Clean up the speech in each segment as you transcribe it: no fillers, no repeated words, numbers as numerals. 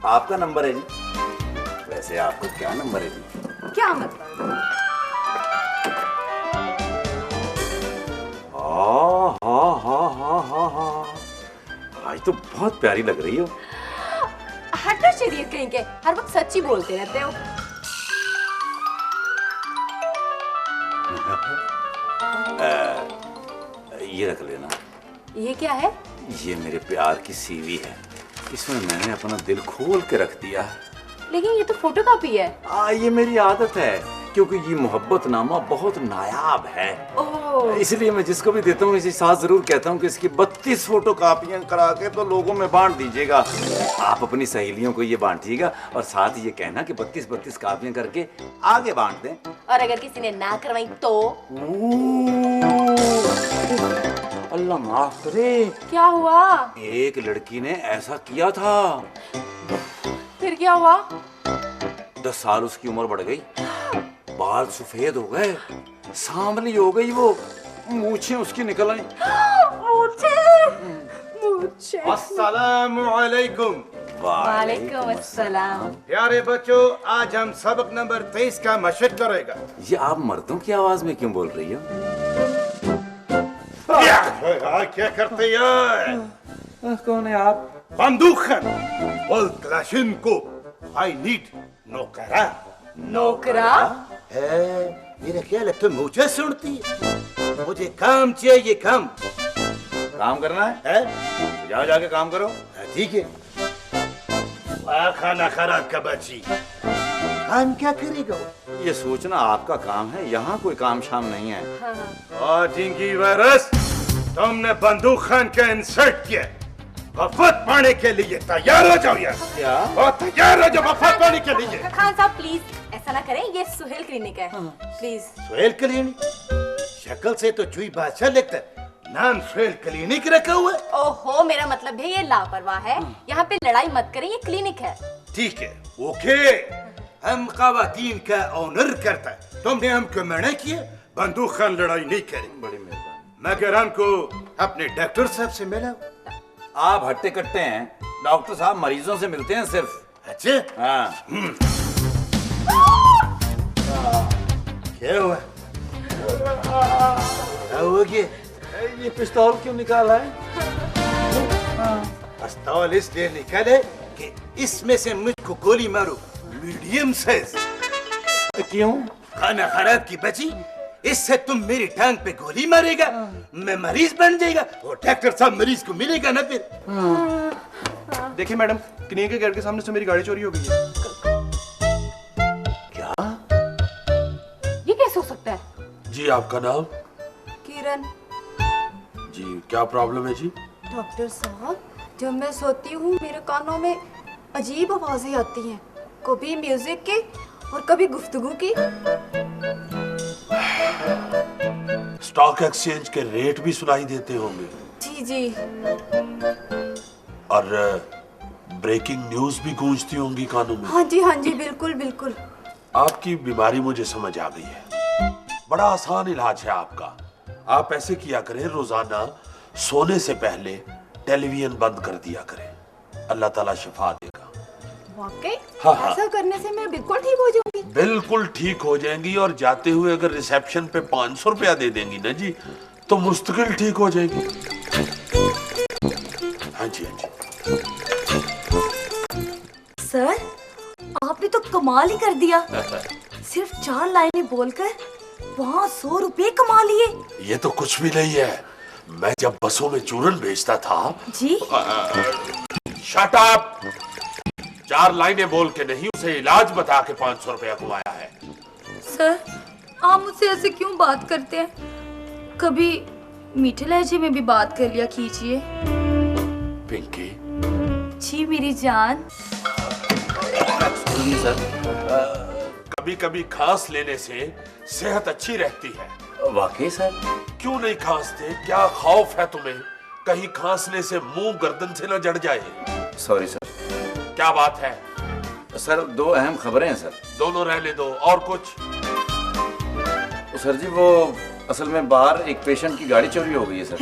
आपका नंबर है जी। वैसे आपका क्या नंबर है जी? क्या मतलब? आज तो बहुत प्यारी लग रही हो। हटो शरीर कहीं के, हर वक्त सच्ची बोलते रहते हो। ये रख लेना। ये क्या है? ये मेरे प्यार की सीवी है, इसमें मैंने अपना दिल खोल के रख दिया। लेकिन ये तो फोटोकॉपी है। ये मेरी आदत है, क्योंकि ये मोहब्बतनामा बहुत नायाब है। इसलिए मैं जिसको भी देता हूँ इसी साथ जरूर कहता हूँ कि इसकी 32 फोटो कापियां करा के तो लोगों में बांट दीजिएगा। आप अपनी सहेलियों को ये बांटिएगा और साथ ये कहना कि 32 कापियां करके आगे बांट दें। और अगर किसी ने ना करवाई तो? अल्लाह माफ करे। क्या हुआ? एक लड़की ने ऐसा किया था। फिर क्या हुआ? 10 साल उसकी उम्र बढ़ गई, बाल सफेद हो गए, सांवली हो गई, वो मूछें उसकी निकल आई। मूछें। अस्सलामु अलैकुम। वालेकुम अस्सलाम। प्यारे बच्चों, आज हम सबक नंबर 23 का मशक करेगा। ये आप मर्दों की आवाज में क्यों बोल रही हो? क्या करते हैं? कौन है आप? बंदूक खान बोल क्लाशिन को। आई नीड नौकरा। नौकरा? मेरा ख्याल है तुम मुझे सुनती है। मुझे काम चाहिए, काम। काम करना है? जाओ जाके काम करो। ठीक है। खाना खराब का बची, हम क्या करेगा? ये सोचना आपका काम है, यहाँ कोई काम शाम नहीं है। और डेंगू वायरस, तुमने बंदूक खान का इंसल्ट किया। वफात पाने के लिए तैयार हो जाओ यार। क्या? और तैयार हो जाओ वफात पाने के लिए। खान साहब प्लीज ऐसा ना करें, ये सुहेल क्लिनिक है। प्लीज। सुहेल क्लिनिक? शक्ल से तो चुई बादशाह लगता है, नाम सुहेल क्लिनिक रखा हुआ है। ओहो, मेरा मतलब है ये लापरवाह है। यहाँ पे लड़ाई मत करें, ये क्लिनिक है। ठीक है, ओके। हम खवातीन का ऑनर करता है, तुमने हमको मना किया बंदूक खान लड़ाई नहीं करें। बड़ी मेहरबानी। मगर हमको अपने डॉक्टर साहब से मिला। आप हट्टे कट्टे हैं, डॉक्टर साहब मरीजों से मिलते हैं सिर्फ। अच्छा? हाँ। क्या हुआ? क्या हो गया? ये पिस्तौल क्यों निकाला है? पिस्तौल इसलिए निकाले कि इसमें से मुझको गोली मारो, मीडियम साइज। क्यों? खाना खराब की बची, इससे तुम मेरी टांग पे गोली मारेगा, मैं मरीज बन जाएगा और डॉक्टर साहब मरीज को मिलेगा ना फिर। देखिए मैडम, क्लिनिक के गेट के सामने से मेरी गाड़ी चोरी हो गई है। क्या? ये कैसे हो सकता है? जी आपका नाम? किरण। जी क्या प्रॉब्लम है जी? डॉक्टर साहब, जब मैं सोती हूँ मेरे कानों में अजीब आवाजें आती हैं, कभी म्यूजिक की और कभी गुफ्तगू की। स्टॉक एक्सचेंज के रेट भी सुनाई देते होंगे? जी जी। और ब्रेकिंग न्यूज भी गूंजती होंगी कानों में? हाँ जी बिल्कुल बिल्कुल। आपकी बीमारी मुझे समझ आ गई है, बड़ा आसान इलाज है आपका। आप ऐसे किया करें, रोजाना सोने से पहले टेलीविजन बंद कर दिया करें, अल्लाह ताला शिफा देगा। वाकई? हाँ। ऐसा करने से मैं बिल्कुल ठीक हो जाऊंगी? बिल्कुल ठीक हो जाएंगी, और जाते हुए अगर रिसेप्शन पे 500 रुपया दे देंगी ना जी, तो मुस्तकिल ठीक हो जाएगी। हाँ जी हाँ जी। सर, आपने तो कमाल ही कर दिया। सिर्फ 4 लाइनें बोलकर वहाँ 100 रुपए कमा लिए। ये तो कुछ भी नहीं है, मैं जब बसों में चूरन बेचता था जी। Shut up! 4 लाइनें बोल के नहीं, उसे इलाज बता के 500 रुपया कमाया है। सर, आप मुझसे ऐसे क्यों बात करते हैं? कभी मीठे लहजे में भी बात कर लिया कीजिए। पिंकी जी मेरी जान। कभी कभी खांस लेने से सेहत अच्छी रहती है। वाकई सर? क्यों नहीं खांसते? क्या खौफ है तुम्हें कहीं खांसने से मुंह गर्दन से न जड़ जाए? Sorry sir. क्या बात है? सर 2 अहम खबरें हैं सर। दोनों रहने दो, और कुछ? सर जी वो असल में बाहर एक पेशेंट की गाड़ी चोरी हो गई है सर।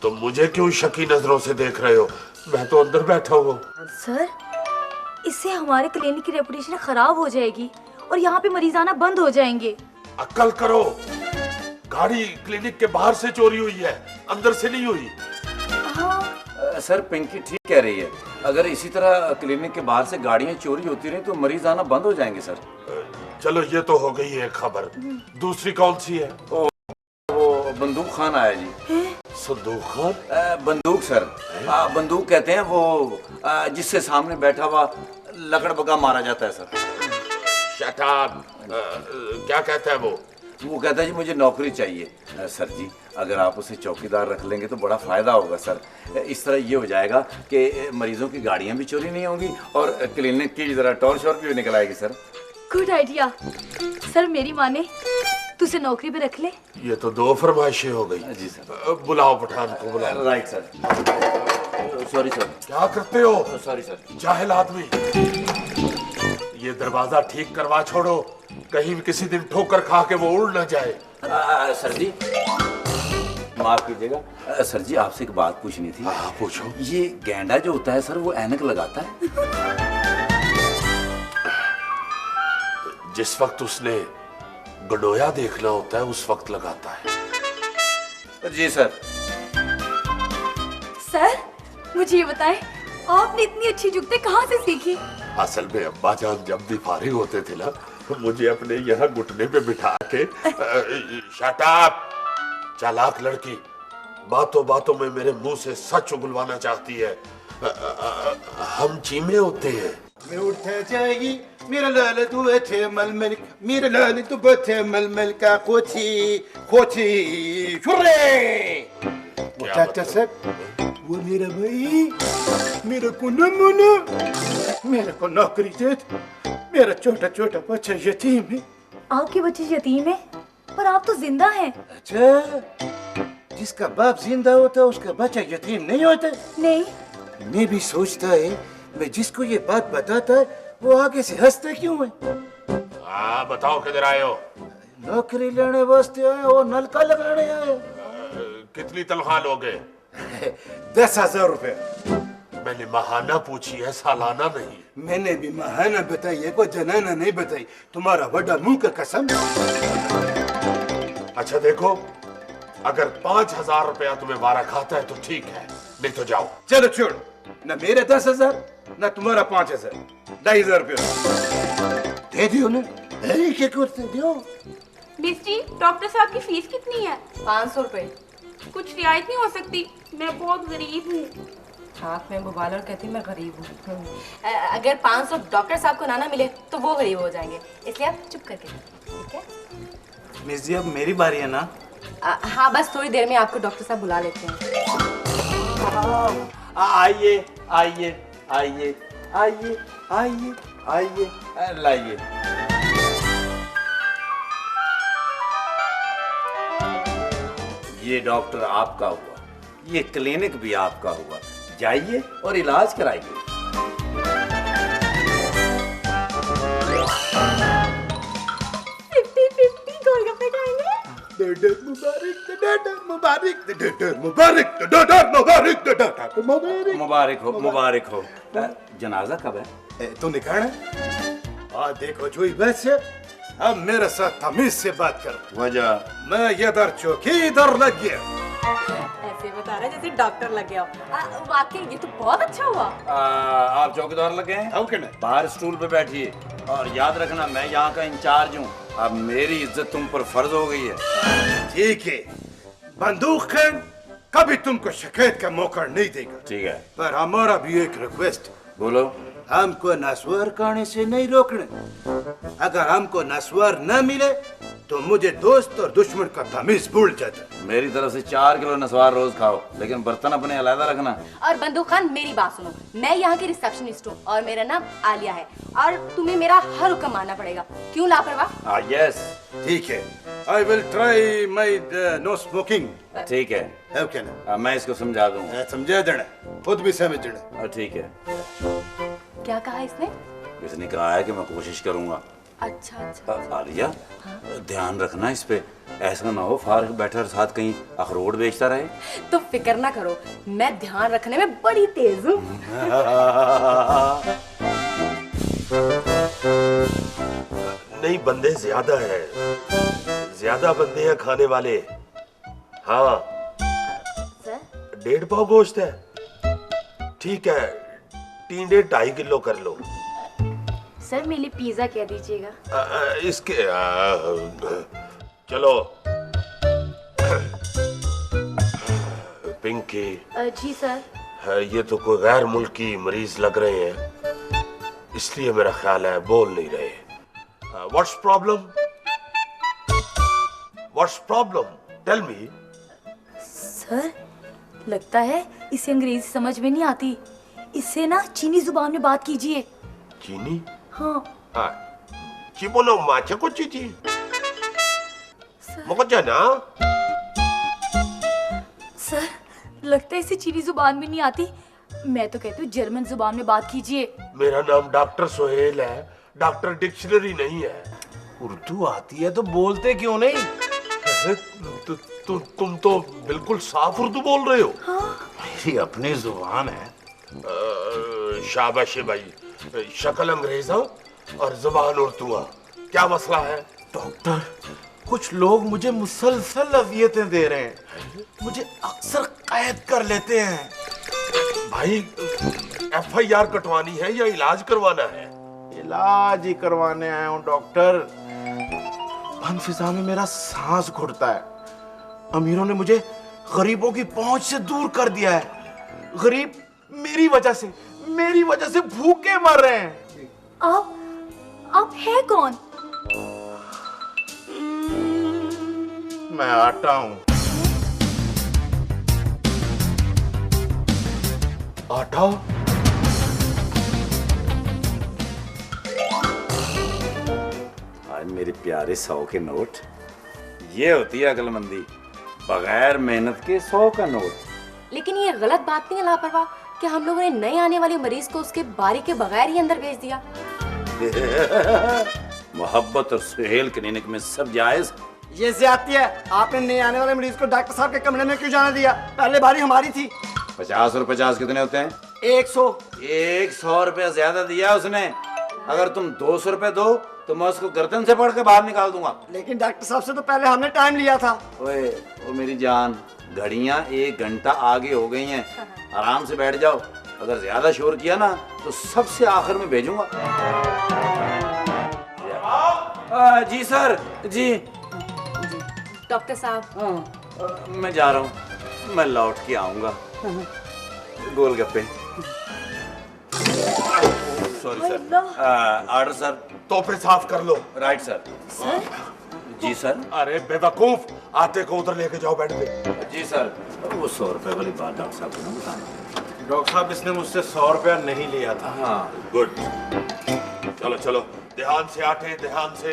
तुम मुझे क्यों शकी नजरों से देख रहे हो? मैं तो अंदर बैठा हुआ। सर, इससे हमारे क्लिनिक की रेपुटेशन खराब हो जाएगी और यहाँ पे मरीज आना बंद हो जाएंगे। अक्ल करो, गाड़ी क्लिनिक के बाहर से चोरी हुई है, अंदर से नहीं हुई। सर पिंकी ठीक कह रही है, अगर इसी तरह क्लिनिक के बाहर से गाड़ियां चोरी होती रही तो मरीज आना बंद हो जाएंगे सर। चलो ये तो हो गई है खबर, दूसरी कौन सी है? वो बंदूक खान आया जी। संदूक खान? बंदूक सर, बंदूक कहते हैं वो जिससे सामने बैठा हुआ लकड़ बगा मारा जाता है सर। Shut up. क्या कहता है वो कहता है जी मुझे नौकरी चाहिए। सर जी अगर आप उसे चौकीदार रख लेंगे तो बड़ा फायदा होगा सर। इस तरह ये हो जाएगा कि मरीजों की गाड़ियां भी चोरी नहीं होंगी और क्लिनिक की जरा टॉर्च शॉर्च भी निकल आएगी सर। गुड आइडिया सर, मेरी माने तुझे नौकरी पे रख ले। ये तो दो फरमाइशें हो गई। जी सर। बुलाओ पठान को, बुलाओ। Right sir. Sorry sir. क्या करते हो? Sorry sir. जाहिल आदमी, ये दरवाजा ठीक करवा छोड़ो, कहीं भी किसी दिन ठोकर खा के वो उड़ न जाए। सर जी माफ कीजिएगा, सर जी आपसे एक बात पूछनी थी। हाँ पूछो। ये गैंडा जो होता है सर वो ऐनक लगाता है? जिस वक्त उसने गडोया देखना होता है उस वक्त लगाता है। जी सर। सर मुझे ये बताएं, आपने इतनी अच्छी जुगते कहाँ से सीखी? असल में अब्बा जान जब भी फारिग होते थे ना, मुझे अपने यहाँ घुटने पे बिठा के शट अप चालाक लड़की, बातों बातों में मेरे मुंह से सच उगलवाना चाहती है। हम चीमे होते हैं। मैं उठा जाएगी मेरा लाल दुए थे मलमल, मेरा लाल दुए थे मलमल का कोची कोची शुरे। डॉक्टर साहब वो मेरा भाई मेरे को नमूना, मेरे को नौकरी दे, मेरा छोटा छोटा बच्चा यतीम है। आपके बच्चे यतीम है पर आप तो जिंदा हैं। अच्छा, जिसका बाप जिंदा होता है उसका बच्चा यतीम नहीं होता? नहीं। मैं भी सोचता है, मैं जिसको ये बात बताता है वो आगे से हंसता क्यों है? हाँ बताओ किधर आए हो? नौकरी लेने वास्ते आए और नलका लगाने आए। कितनी तनख्वाह लोगे? 10,000 रुपए। मैंने महाना पूछी है, सालाना नहीं। मैंने भी महाना बताई है, को जनाना नहीं बताई। तुम्हारा बड़ा मुंह का कसम। अच्छा देखो, अगर 5,000 रुपया तुम्हें वारा खाता है तो ठीक है, नहीं तो जाओ। चलो छोड़, न मेरे 10,000 न तुम्हारा 5,000, 2,500 रुपया दे दियो ना। क्या करते दियो? मिस्टी डॉक्टर साहब की फीस कितनी है? 500 रुपए। कुछ रियायत नहीं हो सकती? मैं बहुत गरीब हूँ। हाथ में मोबाइल और कहती मैं गरीब हूँ। अगर 500 डॉक्टर साहब को ना मिले तो वो गरीब हो जाएंगे, इसलिए आप चुप करके ठीक है? मिस जी अब मेरी बारी है ना? हाँ बस थोड़ी देर में आपको डॉक्टर साहब बुला लेते हैं। आइए आइए आइए आइए आइए आइए, लाइए। ये डॉक्टर आपका हुआ, ये क्लिनिक भी आपका हुआ, जाइए और इलाज कराइए। मुबारक हो, मुबारक हो। जनाजा कब है? तूने कहा ना? देखो जो बस है, अब मेरे साथ तमीज से बात कर। वजह? मैं इधर चौकीदार लग गया। ऐसे बता रहा जैसे डॉक्टर लग गया हो। वाकई ये तो बहुत अच्छा हुआ। आप चौकीदार लगे हैं? बाहर स्टूल पे बैठिए और याद रखना मैं यहाँ का इंचार्ज हूँ। अब मेरी इज्जत तुम पर फर्ज हो गई है। ठीक है, बंदूक खान कभी तुमको शिकायत का मौका नहीं देगा। ठीक है, पर हमारा भी एक रिक्वेस्ट। बोलो। हमको नस्वार खाने से नहीं रोकना। अगर हमको नस्वार न मिले तो मुझे दोस्त और दुश्मन का तमीज भूल जाता। मेरी तरफ से 4 किलो नस्वार रोज खाओ, लेकिन बर्तन अपने अलग रखना। और बंदूक खान मेरी बात सुनो, मैं यहाँ की रिसेप्शनिस्ट हूँ और मेरा नाम आलिया है और तुम्हें मेरा हर हुक्म मानना पड़ेगा। क्यों लापरवाह? यस। ठीक है, I will try my no smoking. ठीक है, ओके ना? मैं इसको समझा दूंगा। समझा देना, खुद भी समझ देना। ठीक है। क्या कहा इसने? इसने कहा है कि मैं कोशिश करूंगा। अच्छा अच्छा। आलिया, ध्यान रखना इस पे, ऐसा ना हो फारग बैठा साथ कहीं अखरोट बेचता रहे। तो फिक्र ना करो, मैं ध्यान रखने में बड़ी तेज हूँ। नहीं, बंदे ज्यादा हैं, ज्यादा बंदे हैं खाने वाले। हाँ सर 1.5 पाव गोश्त है, ठीक है, टींडे 2.5 किलो कर लो। सर मेरे लिए पिज्जा कह दीजिएगा। इसके चलो पिंकी। जी सर। ये तो कोई गैर मुल्की मरीज लग रहे हैं, इसलिए मेरा ख्याल है बोल नहीं रहे। What's problem? What's problem? Tell me. Sir लगता है इसे अंग्रेजी समझ में नहीं आती, इससे ना चीनी जुबान में बात कीजिए। चीनी? हाँ ची बोलो माचा को चीची मुझे ना। सर लगता है इसे चीनी जुबान में नहीं आती, मैं तो कहती हूँ जर्मन जुबान में बात कीजिए। मेरा नाम डॉक्टर सोहेल है, डॉक्टर डिक्शनरी नहीं है। उर्दू आती है तो बोलते क्यों नहीं? तुम तो बिल्कुल साफ उर्दू बोल रहे हो। मेरी अपनी जुबान है। शाबाश भाई, शक्ल अंग्रेजा और जुबान उर्दू। क्या मसला है? डॉक्टर कुछ लोग मुझे मुसलसल अजियतें दे रहे हैं, मुझे अक्सर कैद कर लेते हैं। भाई FIR कटवानी है या इलाज करवाना है? इलाज ही करवाने आया हूँ डॉक्टर। बंद फिजा में मेरा सांस घुटता है। अमीरों ने मुझे गरीबों की पहुंच से दूर कर दिया है। गरीब मेरी वजह से भूखे मर रहे हैं। आप है कौन? मैं आटा हूँ। आटा? आज मेरे प्यारे 100 के नोट, ये होती है अक्लमंदी, बगैर मेहनत के 100 का नोट। लेकिन ये गलत बात नहीं है लापरवाह कि हम लोगों ने नए आने वाले मरीज को उसके बारी के बगैर ही अंदर भेज दिया। मोहब्बत और सुहेल क्लिनिक में सब जायज। ये ज्यादती है। आपने नए आने वाले मरीज को डॉक्टर साहब के कमरे में क्यों जाने दिया? पहले बारी हमारी थी। 50 और 50 कितने होते हैं? 100। 100 रुपया ज्यादा दिया उसने। अगर तुम 200 रुपए दो तो मैं उसको गर्दन से पकड़ के बाहर निकाल दूंगा। लेकिन डॉक्टर साहब से तो पहले हमने टाइम लिया था। ओए ओ मेरी जान, घड़ियां 1 घंटा आगे हो गई हैं, आराम से बैठ जाओ। अगर ज्यादा शोर किया ना तो सबसे आखिर में भेजूंगा। जी सर। जी डॉक्टर साहब मैं जा रहा हूँ, मैं लौट के आऊंगा। Golgappe. Sorry sir. Order sir. तोपे साफ कर लो। Right sir. जी सर। अरे बेवकूफ, आटे को उधर लेके जाओ बेड पे। जी सर। वो 100 रुपए वाली बात डॉक्टर साहब को ना बताना। डॉक्टर साहब इसने मुझसे 100 रुपया नहीं लिया था। हाँ गुड। चलो चलो, ध्यान से आटे, ध्यान से,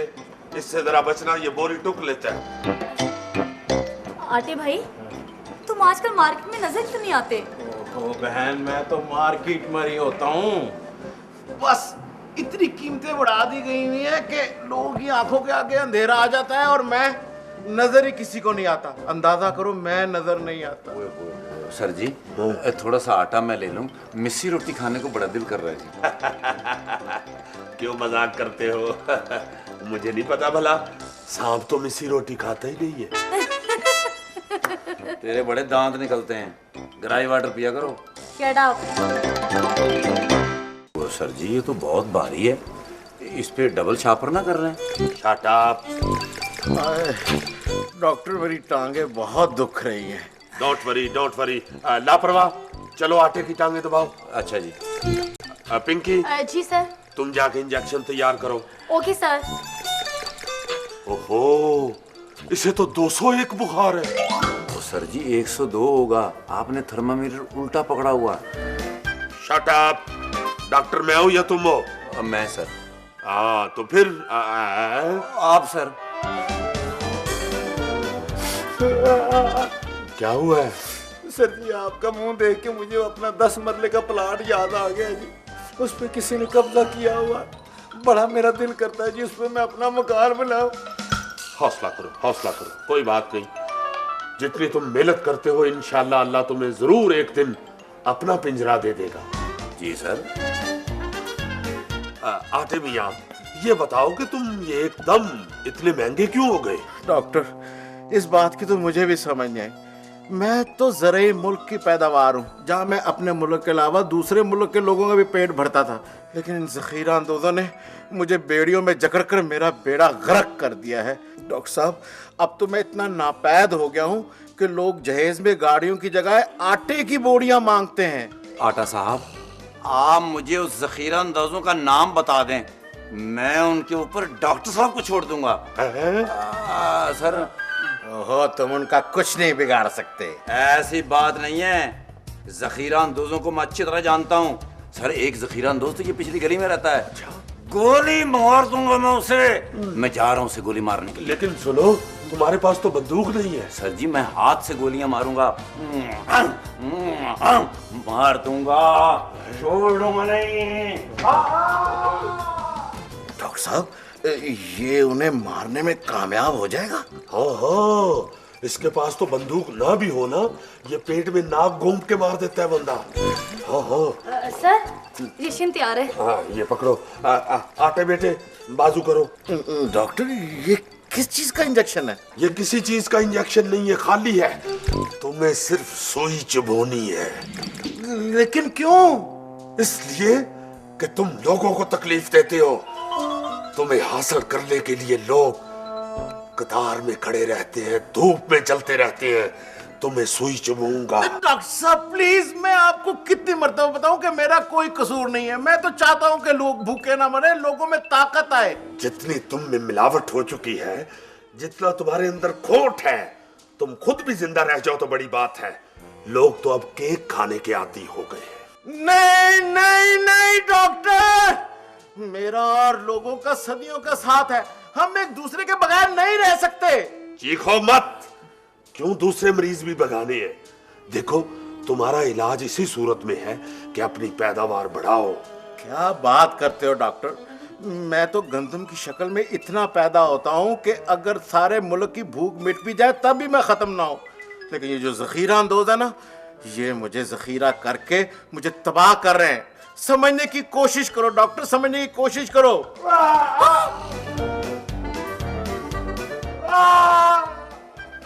इससे जरा बचना, ये बोरी टुक लेता है। आटे भाई तुम आजकल मार्केट में नजर क्यों नहीं आते? ओहो बहन, मैं तो मार्केट में ही होता हूँ। बस इतनी कीमतें बढ़ा दी गई हुई है कि लोगों की आंखों के आगे अंधेरा आ जाता है और मैं नजर ही किसी को नहीं आता। अंदाजा करो मैं नजर नहीं आता। सर जी थोड़ा सा आटा मैं ले लूं, मिस्सी रोटी खाने को बड़ा दिल कर रहा है जी। क्यों मजाक करते हो? मुझे नहीं पता भला, सांप तो मिस्सी रोटी खाता ही नहीं है। तेरे बड़े दांत निकलते हैं, ग्राई वाटर पिया करो। Shut up. वो सर जी ये तो बहुत भारी है, इस पे डबल छापर ना कर रहे हैं? Shut up. डॉक्टर मेरी टांगे बहुत दुख रही हैं। डोंट वरी लापरवाह, चलो आटे की टांगे दबाओ। अच्छा जी। पिंकी जी सर। तुम जाके इंजेक्शन तैयार करो। Okay sir. ओहो, इसे तो 201 बुखार है। तो सर जी 102 होगा, आपने थर्मामीटर उल्टा पकड़ा हुआ। Shut up. डॉक्टर मैं हूं या तुम हो? मैं सर। तो फिर आप सर। क्या हुआ है? सर जी आपका मुंह देख के मुझे अपना 10 मरले का प्लाट याद आ गया जी। उस पे किसी ने कब्जा किया हुआ, बड़ा मेरा दिल करता है जी उस पे मैं अपना मकान बनाऊं। हौसला करो, कोई बात नहीं। जितनी तुम मेहनत करते हो इंशाल्लाह अल्लाह तुम्हें जरूर एक दिन अपना पिंजरा दे देगा। जी सर। आटे मियां, ये बताओ कि तुम ये एकदम इतने महंगे क्यों हो गए? डॉक्टर, इस बात की तो मुझे भी समझ नहीं आई। मैं तो ज़राई मुल्क की पैदावार हूँ, जहाँ मैं अपने मुल्क के अलावा दूसरे मुल्क के लोगों का भी पेट भरता था, लेकिन इन ज़ख़ीरा अंदोज़ों ने मुझे बेड़ियों में जकड़ कर मेरा बेड़ा गर्क कर दिया है। डॉक्टर साहब, अब तो मैं इतना नापैद हो गया हूँ कि लोग जहेज में गाड़ियों की जगह आटे की बोरियां मांगते हैं। आटा साहब, आप मुझे उस ज़ख़ीरा अंदाजों का नाम बता दें, मैं उनके ऊपर डॉक्टर साहब को छोड़ दूंगा। सर, ओहो, तुम उनका कुछ नहीं बिगाड़ सकते। ऐसी बात नहीं है, ज़ख़ीरा अंदाजों को मैं अच्छी तरह जानता हूँ। सर, एक ज़ख़ीरा अंदाज तो ये पिछली गली में रहता है, गोली मार दूंगा मैं उसे। मैं जा रहा हूँ उसे गोली मारने के लिए। लेकिन सुनो, तुम्हारे पास तो बंदूक नहीं है। सर जी, मैं हाथ से गोलियां मारूंगा, मार दूंगा, छोड़ दूंगा नहीं। डॉक्टर साहब, ये उन्हें मारने में कामयाब हो जाएगा? हाँ हाँ, इसके पास तो बंदूक ना भी हो ना, ये पेट में नाक घूम के मार देता है बंदा। हाँ हाँ। सर, इंजेक्शन तैयार है। हाँ, ये पकड़ो। आटे बेटे, बाजू करो। डॉक्टर, ये किस चीज का इंजेक्शन है? ये किसी चीज का इंजेक्शन नहीं है, खाली है। तुम्हें सिर्फ सुई चुभोनी है। लेकिन क्यों? इसलिए कि तुम लोगों को तकलीफ देते हो। तुम्हें हासिल करने के लिए लोग कतार में खड़े रहते हैं, धूप में चलते रहते हैं। तुम्हें सुई चुभूंगा। डॉक्टर साहब प्लीज, मैं आपको कितनी मर्तबा बताऊं कि मेरा कोई कसूर नहीं है। मैं तो चाहता हूं कि लोग भूखे ना मरे, लोगों में ताकत आए। जितनी तुम में मिलावट हो चुकी है, जितना तुम्हारे अंदर खोट है, तुम खुद भी जिंदा रह जाओ तो बड़ी बात है। लोग तो अब केक खाने के आदी हो गए हैं। नहीं नहीं नहीं डॉक्टर, मेरा और लोगों का सदियों का साथ है। हम एक दूसरे के बगैर नहीं रह सकते। चीखो मत, क्यों दूसरे मरीज भी भगाने हैं? देखो, तुम्हारा इलाज इसी सूरत में है कि अपनी पैदावार बढ़ाओ। क्या बात करते हो डॉक्टर, मैं तो गंदम की शक्ल में इतना पैदा होता हूँ कि अगर सारे मुल्क की भूख मिट भी जाए तब भी मैं खत्म ना हो। लेकिन ये जो ज़ख़ीरा अंदोज़ है ना, ये मुझे ज़ख़ीरा करके मुझे तबाह कर रहे हैं। समझने की कोशिश करो डॉक्टर, समझने की कोशिश करो।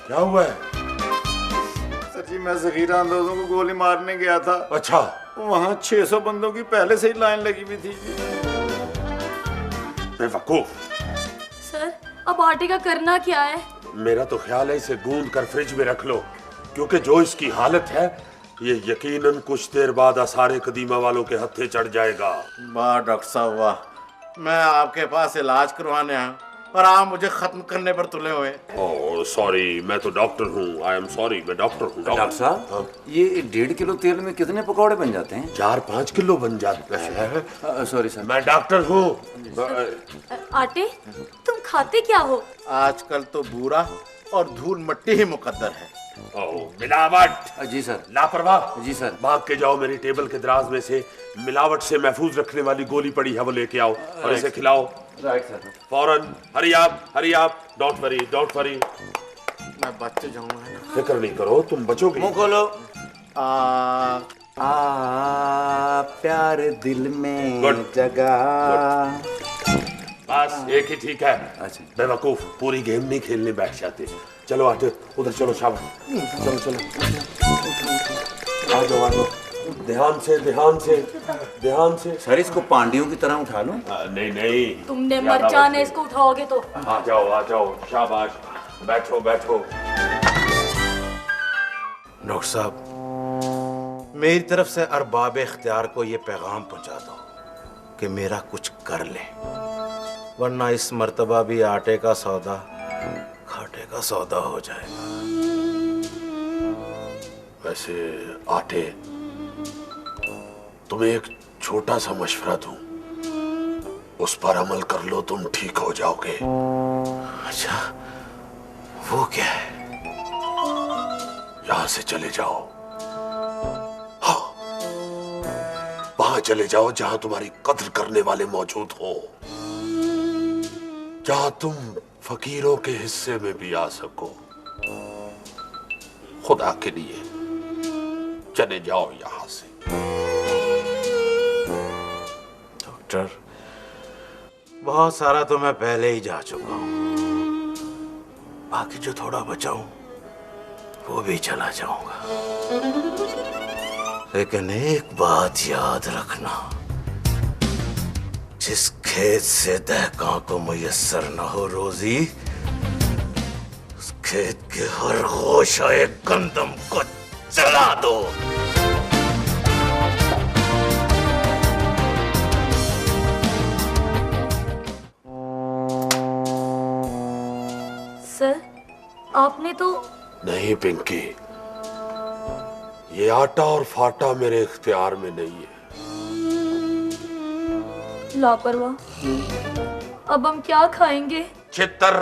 क्या हुआ है? सर जी, मैं ज़ख़ीरा अंदाजों को गोली मारने गया था। अच्छा, वहाँ 600 बंदों की पहले से ही लाइन लगी हुई थी। बेवकूफ। सर, अब आटे का करना क्या है? मेरा तो ख्याल है इसे गूंद कर फ्रिज में रख लो, क्योंकि जो इसकी हालत है, ये यकीनन कुछ देर बाद आसारे कदीमा वालों के हत्थे चढ़ जाएगा। वाह डॉक्टर साहब वाह, मैं आपके पास इलाज करवाने आया और आप मुझे खत्म करने पर तुले हुए। ओह सॉरी, मैं तो डॉक्टर हूँ। आई एम सॉरी, मैं डॉक्टर हूँ। डॉक्टर साहब, ये 1.5 किलो तेल में कितने पकौड़े बन जाते हैं? 4-5 किलो बन जाते हैं। सॉरी सर, मैं डॉक्टर हूँ। आटे, तुम खाते क्या हो? आजकल तो बूरा और धूल मट्टी ही मुकद्दर है। मिलावट। जी सर। लापरवाह। जी सर। भाग के जाओ, मेरी टेबल के दराज में से मिलावट से महफूज रखने वाली गोली पड़ी है, वो लेके आओ और इसे खिलाओ। Right sir. फौरन, हरी आप, डोंट वरी। मैं बच जाऊंगा। फिक्र नहीं करो, तुम बचोगे। मुंह खोलो। प्यार दिल में जगा। बस एक ही ठीक है। अच्छा। बेवकूफ, पूरी गेम नहीं खेलने बैठ जाते। चलो आटे, उधर चलो, शाबाश। चलो आ जाओ। ध्यान से। सर, इसको पांडियों की तरह उठा लो। नहीं। तुमने मर जाने, इसको उठाओगे तो। आ जाओ, शाबाश। बैठो। डॉक्टर साहब, मेरी तरफ से अरबाब इख्तियार को ये पैगाम पहुंचा दो कि मेरा कुछ कर ले, वरना इस मर्तबा भी आटे का सौदा खाटे का सौदा हो जाएगा। वैसे आटे, तुम्हें एक छोटा सा मशवरा दूं, उस पर अमल कर लो, तुम ठीक हो जाओगे। अच्छा, वो क्या है? यहां से चले जाओ। हाँ, वहां चले जाओ जहां तुम्हारी कद्र करने वाले मौजूद हो, जहां तुम फकीरों के हिस्से में भी आ सको। खुदा के लिए चले जाओ यहां से। डॉक्टर, बहुत सारा तो मैं पहले ही जा चुका हूं, बाकी जो थोड़ा बचा हूं वो भी चला जाऊंगा। लेकिन एक बात याद रखना, जिस खेत से दहका को मुयस्सर न हो रोजी, उस खेत के हर गोशाए गंदम को जला दो। सर, आपने तो नहीं पिंकी, ये आटा और फाटा मेरे इख्तियार में नहीं है। लापरवाह। अब हम क्या खाएंगे? चित्तर